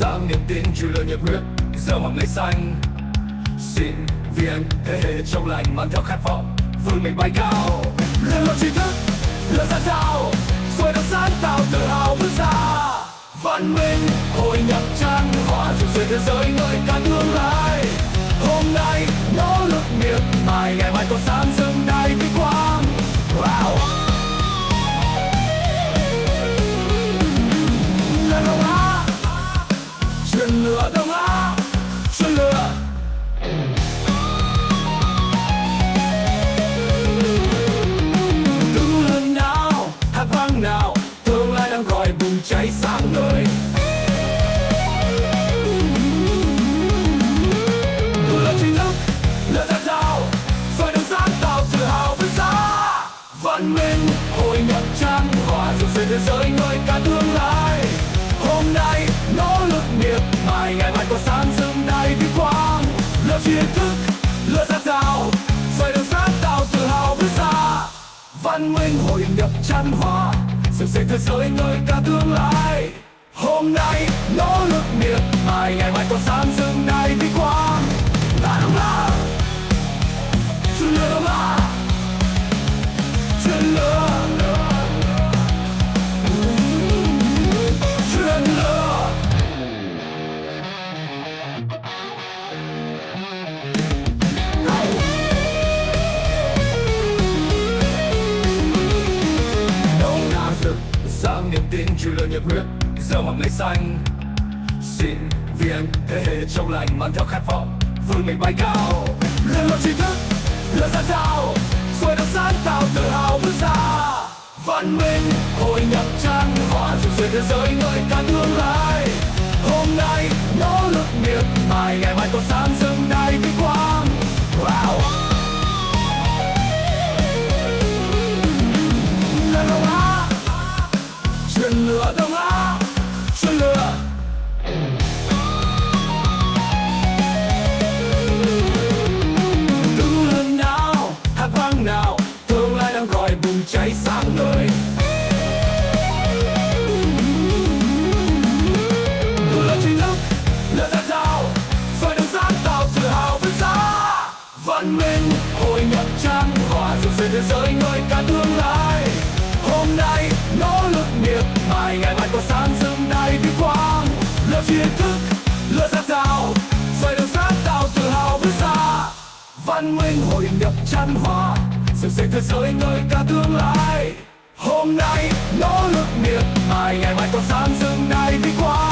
Sáng niềm tin trừ lời nhiệt huyết gieo mầm cây xanh, sinh viên thế hệ trong lành mang theo khát vọng vươn mình bay cao. Lên lối tri thức lửa ra dao xuôi đắp sáng tạo tự hào vươn xa. Văn minh hội nhập chan hòa rực rỡ thế giới ngời cả tương lai. Hôm nay nỗ lực miệt mài ngày mai còn sáng dâng đầy vinh quang. Wow. Lên Đông Á truyền lửa, Đông Á truyền lửa. Từng lần nào hát vang nào tương lai đang gọi bùng cháy sáng ngời. Từ lớp tri thức lửa ra dao soi đường sáng tạo tự hào vươn xa. Văn minh hội nhập chan hòa rực rỡ thế giới ngời cả tương lai. Hôm nay nỗ lực miệt mài ngày mai còn sáng dâng đầy vinh quang. Lớp tri thức lửa ra dao soi đường sáng tạo tự hào vươn xa. Văn minh hội nhập chan hòa rực rỡ thế giới ngời cả tương lai. Hôm nay nỗ lực miệt mài ngày mai còn sáng dâng đầy vinh quang. Là Đông Á truyền lửa, Đông Á truyền lửa. Sáng niềm tin trừ lời nhiệt huyết gieo mầm cây xanh, sinh viên thế hệ trong lành mang theo khát vọng vươn mình bay cao. Lên lối tri thức lửa ra dao xuôi đắp sáng tạo tự hào vươn xa. Văn minh hội nhập chan hòa rực rỡ thế giới ngời cả tương lai. Hôm nay nỗ lực miệt mài ngày mai còn sáng dâng đầy vinh quang. Wow. Lên Đông Á truyền lửa, Đông Á truyền lửa. Từng lần nào hát vang nào tương lai đang gọi bùng cháy sáng ngời. Từ lớp tri thức lửa ra dao soi đường sáng tạo tự hào vươn xa. Văn minh hội nhập chan hòa rực rỡ thế giới ngời cả tương lai. Hôm nay nỗ lực miệt mài ngày mai còn sáng dâng đầy vinh quang. Lớp tri thức lửa ra dao soi đường sáng tạo tự hào vươn xa. Văn minh hội nhập chan hòa rực rỡ thế giới ngời cả tương lai. Hôm nay nỗ lực miệt mài ngày mai còn sáng dâng đầy vinh quang.